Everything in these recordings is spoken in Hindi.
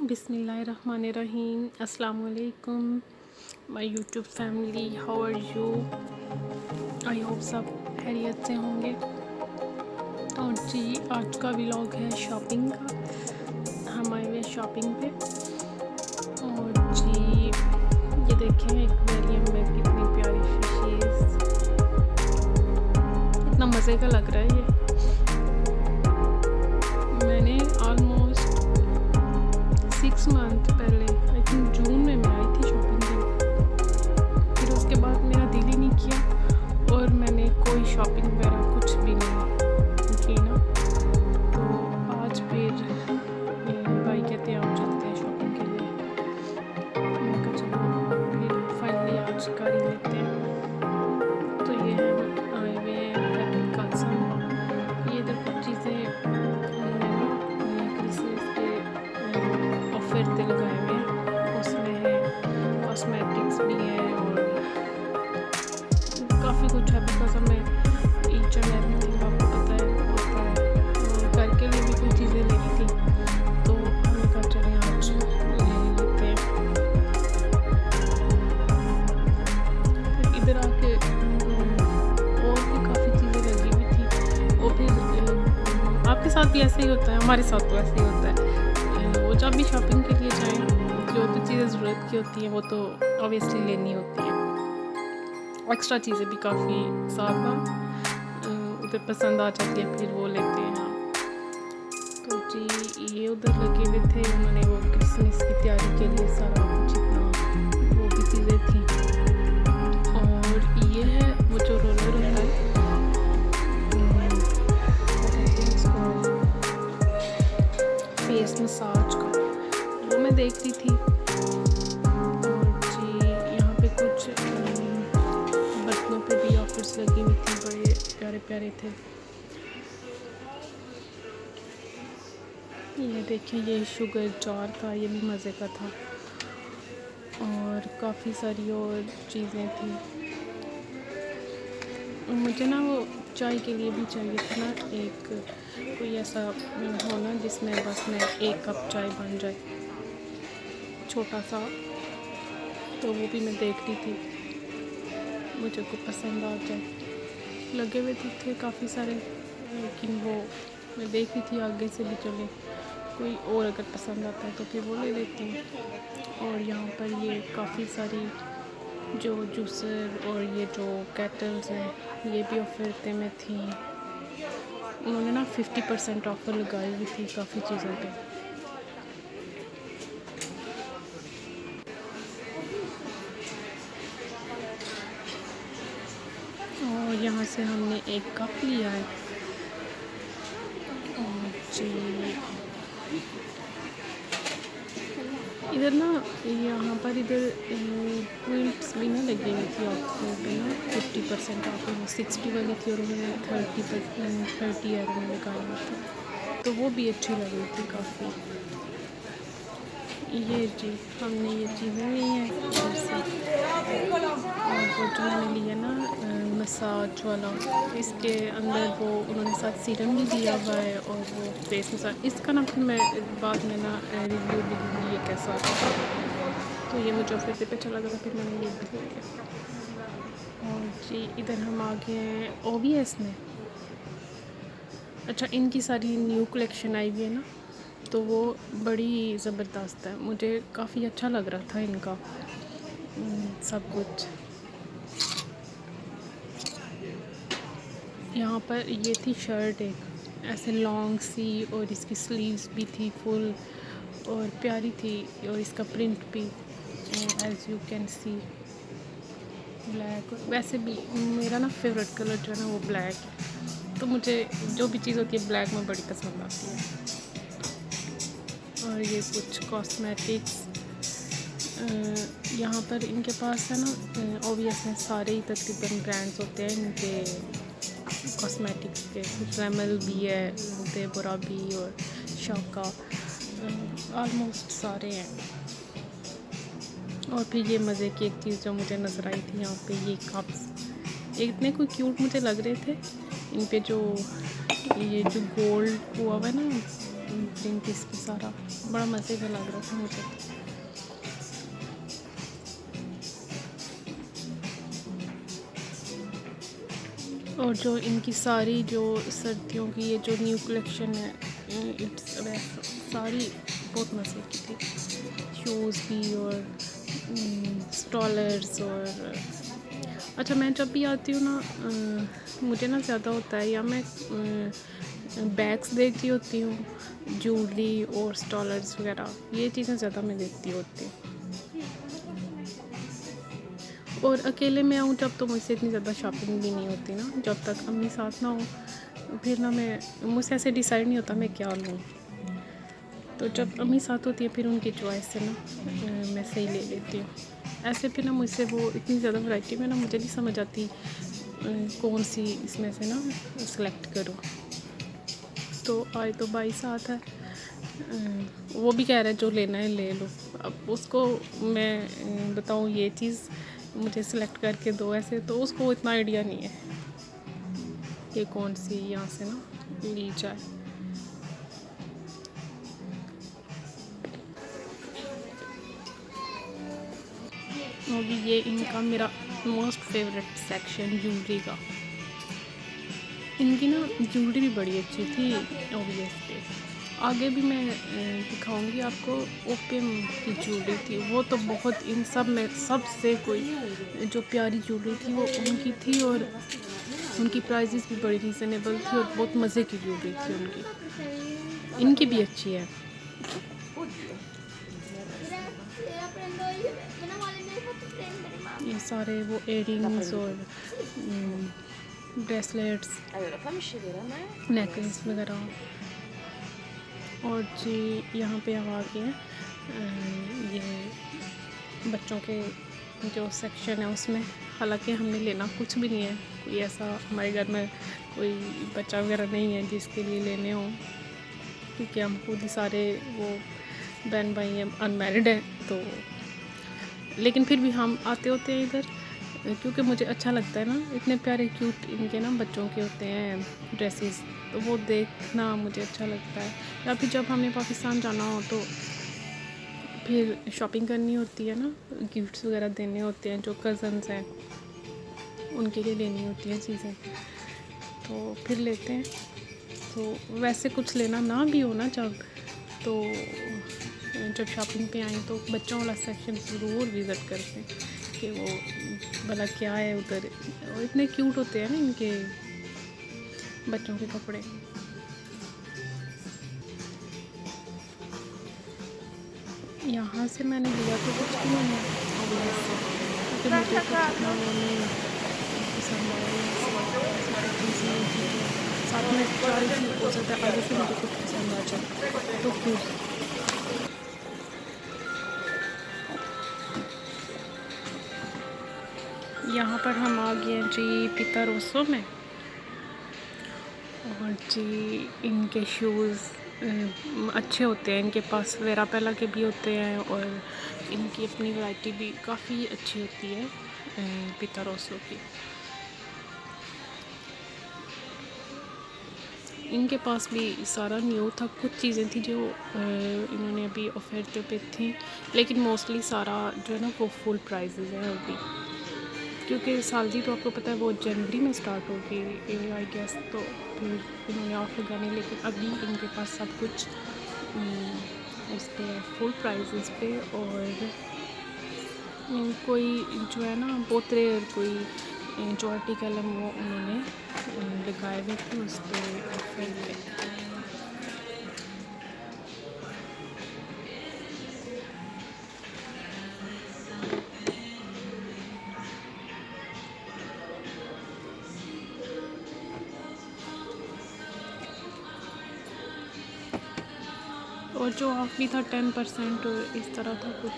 बिस्मिल्लाहिर्रहमानिर्रहीम। अस्सलाम वालेकुम my YouTube family, how are you? I hope सब खैरियत से होंगे। और जी, आज का व्लॉग है शॉपिंग का। हम आए हुए शॉपिंग पे। और जी, ये देखें एक्वेरियम में कितनी प्यारी फिशेस, इतना मज़े का लग रहा है ये। मैंने ऑलमोस्ट 6 मंथ पहले, आई थिंक जून में मैं आई थी शॉपिंग के। फिर उसके बाद मेरा दिल ही नहीं किया और मैंने कोई शॉपिंग वगैरह कुछ भी नहीं की ना। तो आज फिर भाई कहते हैं आप चलते हैं शॉपिंग के लिए। मैं कहा चलो, फिर फाइनली आज कर ही लेते हैं। तो ये है आए हुए हैप्पी कल्सन। ये इधर कुछ चीज़ें उन्होंने क्रिसमस के ऑफर पे लगाए हुए हैं। उसमें है कॉस्मेटिक्स भी है और काफ़ी कुछ है, बिकॉज हमें ईच एंड एवरीथिंग आपको पता है होता है। और घर के लिए भी कुछ चीज़ें लेनी थी, तो हमने कहा चले आज ले लेते हैं। फिर इधर आके और भी काफ़ी चीज़ें लगी हुई थी। और फिर आपके साथ भी ऐसे ही होता है, हमारे साथ तो ऐसे ही होता है। वो जब भी शॉपिंग के लिए जाएँ, जो तो चीज़ें ज़रूरत की होती हैं वो तो ऑब्वियसली लेनी होती है। एक्स्ट्रा चीज़ें भी काफ़ी साथ उधर पसंद आ जाती है, फिर वो लेते हैं हम। तो जी, ये उधर लगे हुए थे, उन्होंने वो क्रिसमस की तैयारी के लिए सारा कुछ जितना वो भी चीज़ें थी। और ये है वो जो रोलर होता है, फेस मसाज का, वो मैं देख रही थी। और जी, यहाँ पे कुछ बर्तनों पे भी ऑफर्स लगी हुई थी, बड़े प्यारे प्यारे थे। ये देखिए, ये शुगर जार था, ये भी मज़े का था। और काफ़ी सारी और चीज़ें थी। और मुझे ना वो चाय के लिए भी चाहिए था ना, एक कोई ऐसा होना जिसमें बस में 1 कप चाय बन जाए, छोटा सा। तो वो भी मैं देख रही थी, मुझे को पसंद आ जाए। लगे हुए थे काफ़ी सारे, लेकिन वो मैं देख रही थी आगे से भी चले कोई और अगर पसंद आता है तो फिर वो ले लेती हूँ। और यहाँ पर ये काफ़ी सारी जो जूसर और ये जो केटल्स हैं, ये भी ऑफर में थी। उन्होंने ना 50% ऑफ़र लगाई हुई थी काफ़ी चीज़ों पे। और यहाँ से हमने एक कप लिया है। और जी, इधर ना, यहाँ पर इधर पॉइंट्स भी ना लगी हुई थी ऑफर पे ना, 50% ऑफ में 60 वाली थी और उन्होंने 30 एरो में लगाई हुई थी, तो वो भी अच्छी लग रही थी काफ़ी। ये जी, हमने ये चीज़ें ली हैं इधर से। और वो जो मैंने लिया ना मसाज वाला, इसके अंदर वो उन्होंने साथ सीरम भी दिया हुआ है और वो फेस मसाज। इसका ना फिर मैं बाद में ना रिव्यू भी दूँगी ये कैसा था। तो ये मुझे फिर से अच्छा लगा था, फिर मैंने ये भी ले लिया। और जी, इधर हम आ गए हैं OVS में। अच्छा, इनकी सारी न्यू कलेक्शन आई हुई है ना, तो वो बड़ी ज़बरदस्त है। मुझे काफ़ी अच्छा लग रहा था इनका सब कुछ। यहाँ पर ये थी शर्ट एक ऐसे लॉन्ग सी, और इसकी स्लीव्स भी थी फुल और प्यारी थी, और इसका प्रिंट भी as you can see black. वैसे भी मेरा ना फेवरेट कलर जो है ना वो ब्लैक है, तो मुझे जो भी चीज़ होती है ब्लैक में बड़ी पसंद आती है। और ये कुछ कॉस्मेटिक्स यहाँ पर इनके पास है ना, OVS में सारे ही तकरीबन ब्रांड्स होते हैं इनके कॉस्मेटिक्स के। कुछ रेमल भी है, देबोरा भी और शाका, ऑलमोस्ट सारे हैं। और फिर ये मज़े की एक चीज़ जो मुझे नज़र आई थी यहाँ पे, ये कप्स इतने कोई क्यूट मुझे लग रहे थे। इन पे जो ये जो गोल्ड हुआ हुआ है ना ग्रीन पीस भी सारा बड़ा मज़े का लग रहा था मुझे। और जो इनकी सारी जो सर्दियों की ये जो न्यू कलेक्शन है, इट्स सारी बहुत मज़े की थी। शूज़ भी और स्टॉलर्स और अच्छा, मैं जब भी आती हूँ ना, मुझे ना ज़्यादा होता है या मैं बैग्स देख रही होती हूँ, ज्वेलरी और स्टॉलर्स वगैरह, ये चीज़ें ज़्यादा मैं देखती होती हूँ। और अकेले में आऊँ जब तो मुझसे इतनी ज़्यादा शॉपिंग भी नहीं होती ना, जब तक अम्मी साथ ना हो फिर ना मुझसे ऐसे डिसाइड नहीं होता मैं क्या लूँ। तो जब अम्मी साथ होती है फिर उनकी चॉइस से ना मैं सही ले लेती हूँ। ऐसे फिर ना मुझसे वो इतनी ज़्यादा वैरायटी में ना मुझे नहीं समझ आती कौन सी इसमें से ना सेलेक्ट करूँ। तो आज तो भाई साथ है, वो भी कह रहा है जो लेना है ले लो। अब उसको मैं बताऊँ ये चीज़ मुझे सेलेक्ट करके दो ऐसे, तो उसको इतना आइडिया नहीं है कि कौन सी यहाँ से ना ली जाए। अभी ये इनका मेरा मोस्ट फेवरेट सेक्शन ज्वेलरी का। इनकी ना ज्वेलरी भी बड़ी अच्छी थी ओबीएसली। आगे भी मैं दिखाऊंगी आपको। ओपियम की ज्वेलरी थी, वो तो बहुत इन सब में सबसे कोई जो प्यारी ज्वेलरी थी वो उनकी थी, और उनकी प्राइसेस भी बड़ी रीज़नेबल थी और बहुत मज़े की ज्वेलरी थी उनकी। इनकी भी अच्छी है। ये सारे वो इयररिंग्स और ब्रेसलेट्स, नेकलेस वगैरह। और जी यहाँ पे हम आ गए हैं ये बच्चों के जो सेक्शन है उसमें। हालांकि हमने लेना कुछ भी नहीं है, कोई ऐसा हमारे घर में कोई बच्चा वगैरह नहीं है जिसके लिए लेने हों, क्योंकि हम खुद ही सारे वो बहन भाई हैं, अनमैरिड हैं। तो लेकिन फिर भी हम आते होते हैं इधर, क्योंकि मुझे अच्छा लगता है ना, इतने प्यारे क्यूट इनके ना बच्चों के होते हैं ड्रेसेस, तो वो देखना मुझे अच्छा लगता है। या फिर जब हमें पाकिस्तान जाना हो तो फिर शॉपिंग करनी होती है ना, गिफ्ट्स वगैरह देने होते हैं, जो कज़न्स हैं उनके लिए लेनी होती हैं चीज़ें, तो फिर लेते हैं। तो वैसे कुछ लेना ना भी हो ना जब शॉपिंग पे आएँ तो बच्चों वाला सेक्शन ज़रूर विज़िट करते हैं कि वो भला क्या है उधर। और इतने क्यूट होते हैं ना इनके बच्चों के कपड़े। यहाँ से मैंने लिया तो कुछ भी नहीं है, क्योंकि मुझे तो इतना वो नहीं पसंद आया। साथ में चॉइस हो सकता है आगे से मुझे कुछ पसंद आ जाए तो फिर। यहाँ पर हम आ गए जी पिता रोसो में, और जी इनके शूज़ अच्छे होते हैं, इनके पास वेरा पेला के भी होते हैं और इनकी अपनी वैरायटी भी काफ़ी अच्छी होती है पिता रोसो की। इनके पास भी सारा न्यू था, कुछ चीज़ें थी जो इन्होंने अभी ऑफर पे थी, लेकिन मोस्टली सारा जो है ना वो फुल प्राइजेज़ हैं अभी, क्योंकि सालजी तो आपको पता है वो जनवरी में स्टार्ट होगी आई गेस, तो फिर इन्होंने ऑफ लगाने, लेकिन अभी इनके पास सब कुछ उस पर फुल प्राइजेस पे। और कोई जो है ना बहुत रेयर कोई जो आर्टिकल है वो उन्होंने लगाए हुए थे उस पर ऑफर पे। और जो ऑफ भी था 10% इस तरह था कुछ।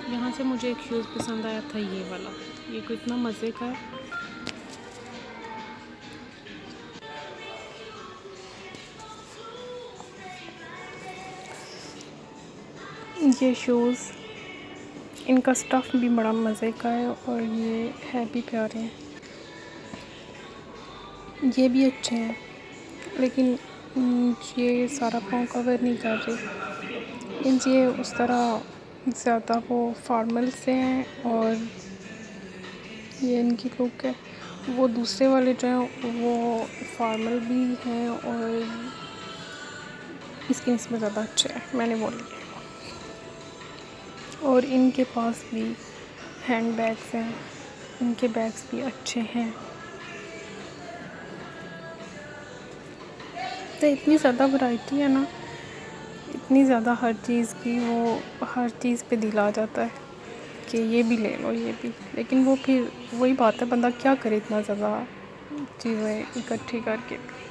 यहाँ से मुझे एक शूज़ पसंद आया था, ये वाला, ये को इतना मज़े का है। ये शूज़ इनका स्टफ़ भी बड़ा मज़े का है और ये है भी प्यारे हैं, ये भी अच्छे हैं, लेकिन ये सारा पाँव कवर नहीं कर रही। मीन्स ये उस तरह ज़्यादा वो फॉर्मल से हैं और ये इनकी लुक है। वो दूसरे वाले जो हैं वो फॉर्मल भी हैं और इसकी इसमें ज़्यादा अच्छे है, मैंने वो लिए। और इनके पास भी हैंड बैग्स हैं, इनके बैग्स भी अच्छे हैं। तो इतनी ज़्यादा वैरायटी है ना, इतनी ज़्यादा हर चीज़ की, वो हर चीज़ पे दिल आ जाता है कि ये भी ले लो, ये भी। लेकिन वो फिर वही बात है, बंदा क्या करे इतना ज़्यादा चीज़ें इकट्ठी करके।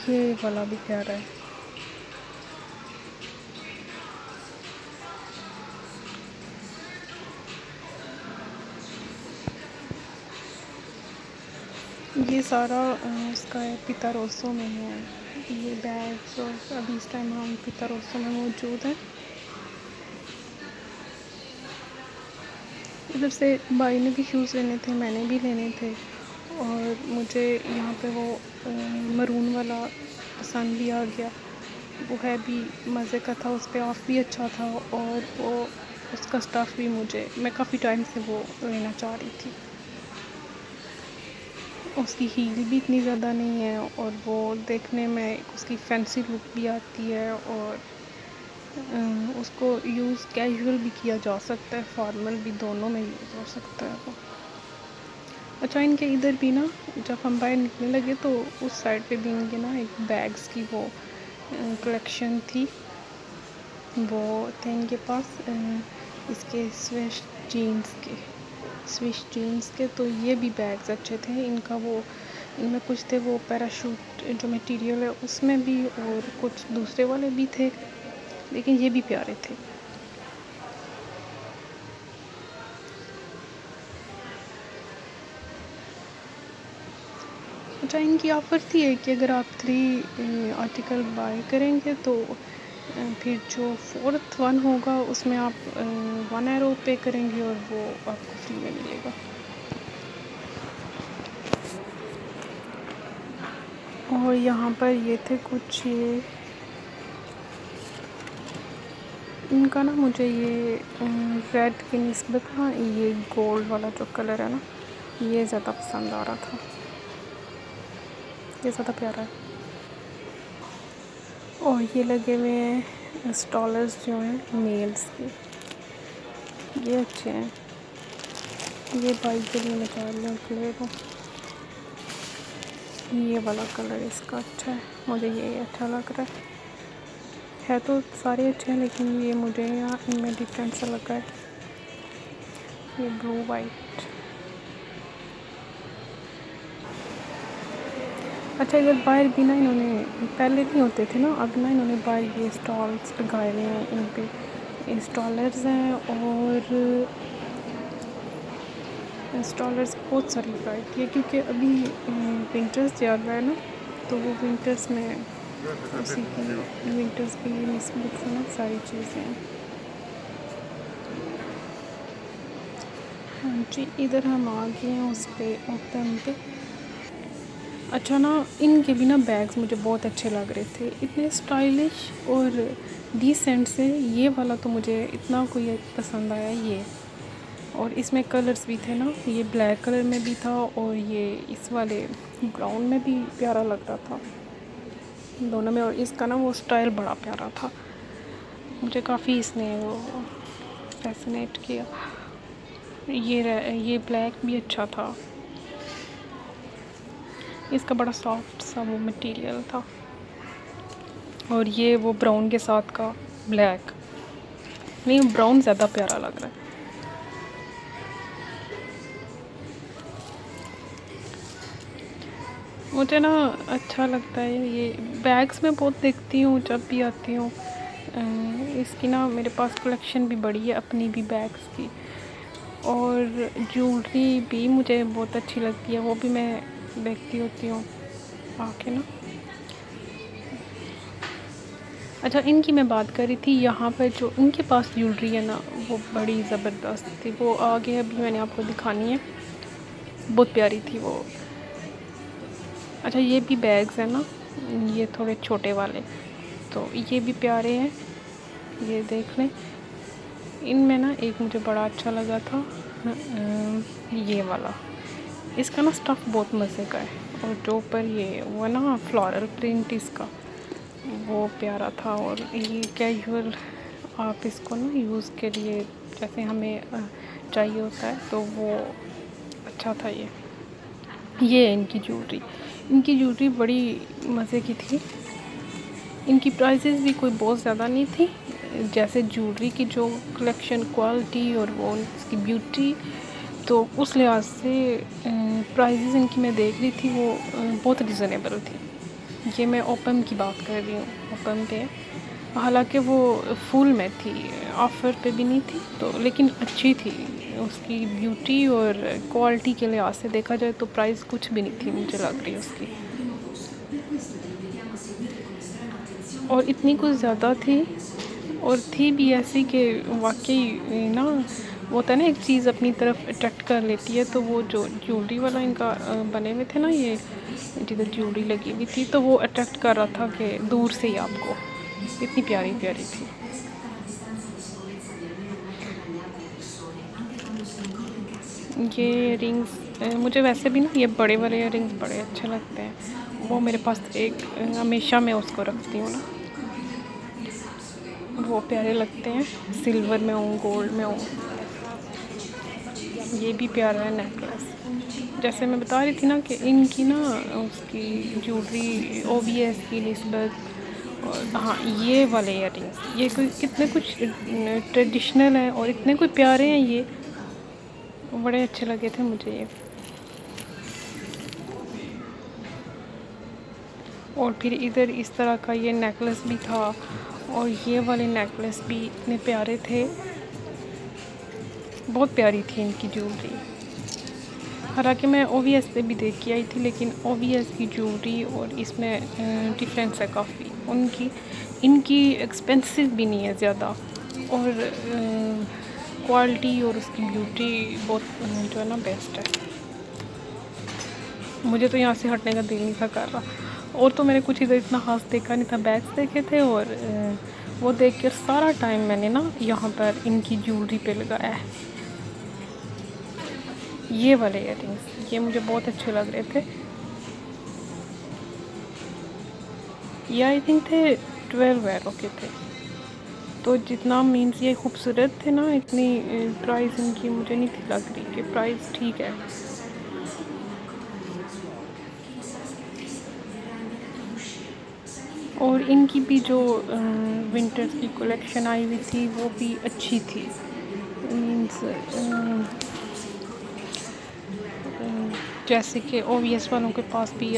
ये वाला भी प्यारा है। ये सारा उसका है, पितारोसो में है ये बैग्स। और अभी इस टाइम हम पितारोसो में मौजूद हैं। इधर से भाई ने भी शूज़ लेने थे, मैंने भी लेने थे और मुझे यहाँ पे वो मरून वाला पसंद भी आ गया। वो है भी मज़े का था, उस पर ऑफ भी अच्छा था और वो उसका स्टफ़ भी मैं काफ़ी टाइम से वो लेना चाह रही थी। उसकी हील भी इतनी ज़्यादा नहीं है और वो देखने में उसकी फैंसी लुक भी आती है और उसको यूज़ कैजुअल भी किया जा सकता है, फॉर्मल भी, दोनों में यूज़ हो सकता है वो। अच्छा, इनके इधर भी ना जब हम बाहर निकलने लगे तो उस साइड पे भी इनके ना एक बैग्स की वो कलेक्शन थी। वो थे इनके पास इसके स्विश जीन्स के। तो ये भी बैग्स अच्छे थे इनका। वो इनमें कुछ थे वो पैराशूट जो मटेरियल है उसमें भी, और कुछ दूसरे वाले भी थे, लेकिन ये भी प्यारे थे। अच्छा, इनकी ऑफ़र थी कि अगर आप 3 आर्टिकल बाय करेंगे तो फिर जो 4th वन होगा उसमें आप €1 पे करेंगे और वो आपको फ्री में मिलेगा। और यहाँ पर ये थे कुछ, ये इनका ना मुझे ये रेड की निस्बत ना ये गोल्ड वाला जो कलर है ना, ये ज़्यादा पसंद आ रहा था। ये ज़्यादा प्यारा है। और ये लगे हुए हैं स्टॉलर्स जो हैं मेल्स के, ये अच्छे हैं। ये बाइक के लिए निकाल लें कलर को। ये वाला कलर इसका अच्छा है, मुझे ये अच्छा लग रहा है तो सारे अच्छे हैं, लेकिन ये मुझे यहाँ इनमें डिफरेंट सा लगा है। ये ब्लू वाइट। अच्छा, इधर बाहर भी ना इन्होंने, पहले नहीं होते थे ना, अब ना इन्होंने बाहर ये स्टॉल्स लगाए हुए हैं। इन पे स्टॉलर्स हैं और स्टॉलर्स बहुत सारी वैरायटी है, क्योंकि अभी विंटर्स चल रहा है ना, तो वो विंटर्स में उसी की विंटर्स के लिए निस्बत से ना सारी चीज़ें हैं। हाँ जी, इधर हम आ गए हैं उस पे ओपन पे। अच्छा ना, इनके भी ना बैग्स मुझे बहुत अच्छे लग रहे थे, इतने स्टाइलिश और डिसेंट से। ये वाला तो मुझे इतना कोई पसंद आया ये। और इसमें कलर्स भी थे ना, ये ब्लैक कलर में भी था और ये इस वाले ब्राउन में भी प्यारा लग रहा था, दोनों में। और इसका ना वो स्टाइल बड़ा प्यारा था, मुझे काफ़ी इसने वो फैसिनेट किया। ये ब्लैक भी अच्छा था, इसका बड़ा सॉफ्ट सा वो मटेरियल था। और ये वो ब्राउन के साथ का ब्लैक, नहीं ब्राउन ज़्यादा प्यारा लग रहा है। मुझे ना अच्छा लगता है ये बैग्स, मैं बहुत देखती हूँ जब भी आती हूँ। इसकी ना मेरे पास कलेक्शन भी बड़ी है अपनी भी बैग्स की, और ज्वेलरी भी मुझे बहुत अच्छी लगती है, वो भी मैं देखती होती हूँ। आके ना। अच्छा, इनकी मैं बात कर रही थी, यहाँ पर जो उनके पास ज्वेलरी है ना वो बड़ी ज़बरदस्त थी। वो आगे अभी मैंने आपको दिखानी है, बहुत प्यारी थी वो। अच्छा, ये भी बैग्स हैं ना, ये थोड़े छोटे वाले, तो ये भी प्यारे हैं, ये देख लें। इनमें ना एक मुझे बड़ा अच्छा लगा था, ये वाला। इसका ना स्टफ़ बहुत मज़े का है, और जो ऊपर ये वो ना फ्लोरल प्रिंट इसका, वो प्यारा था। और ये कैजुअल आप इसको ना यूज़ के लिए जैसे हमें चाहिए होता है, तो वो अच्छा था ये है इनकी ज्वेलरी बड़ी मज़े की थी। इनकी प्राइसेस भी कोई बहुत ज़्यादा नहीं थी। जैसे ज्वेलरी की जो कलेक्शन, क्वालिटी और वो इसकी ब्यूटी, तो उस लिहाज से प्राइसेस इनकी मैं देख रही थी वो बहुत रिज़नेबल थी। ये मैं ओपम की बात कर रही हूँ, ओपम पे। हालांकि वो फुल में थी, ऑफ़र पे भी नहीं थी, तो लेकिन अच्छी थी। उसकी ब्यूटी और क्वालिटी के लिहाज से देखा जाए तो प्राइस कुछ भी नहीं थी मुझे लग रही उसकी, और इतनी कुछ ज़्यादा थी। और थी भी ऐसी कि वाकई ना, वो होता है ना एक चीज़ अपनी तरफ अट्रैक्ट कर लेती है। तो वो जो ज्वेलरी वाला इनका बने हुए थे ना, ये जिधर ज्वेलरी लगी हुई थी, तो वो अट्रैक्ट कर रहा था कि दूर से ही आपको, इतनी प्यारी प्यारी थी। ये रिंग्स मुझे वैसे भी ना ये बड़े वाले रिंग्स बड़े अच्छे लगते हैं। वो मेरे पास एक हमेशा मैं उसको रखती हूँ ना, वो प्यारे लगते हैं। सिल्वर में हूँ, गोल्ड में हूँ। ये भी प्यारा है नेकलेस। जैसे मैं बता रही थी ना कि इनकी ना उसकी ज्वेलरी OVS की निस्बत, और हाँ ये वाले इयररिंग्स, ये कोई कितने कुछ ट्रेडिशनल हैं और इतने कोई प्यारे हैं, ये बड़े अच्छे लगे थे मुझे ये। और फिर इधर इस तरह का ये नेकलेस भी था, और ये वाले नेकलेस भी इतने प्यारे थे, बहुत प्यारी थी इनकी ज्वेलरी। हालांकि मैं OVS पे भी देख के आई थी, लेकिन OVS की ज्वेलरी और इसमें डिफरेंस है काफ़ी। इनकी एक्सपेंसिव भी नहीं है ज़्यादा, और क्वालिटी और उसकी ब्यूटी बहुत जो है ना बेस्ट है। मुझे तो यहाँ से हटने का दिल नहीं था कर रहा। और तो मैंने कुछ इधर इतना खास देखा नहीं था, बैग्स देखे थे, और वो देख कर सारा टाइम मैंने ना यहाँ पर इनकी ज्वेलरी पे लगाया है। ये वाले इयररिंग्स ये मुझे बहुत अच्छे लग रहे थे। ये आई थिंक थे 12 एरो के थे, तो जितना मीन्स ये खूबसूरत थे ना, इतनी प्राइस इनकी मुझे नहीं थी लग रही कि प्राइस ठीक है। और इनकी भी जो विंटर्स की कलेक्शन आई हुई थी वो भी अच्छी थी। मीन्स जैसे कि OVS वालों के पास भी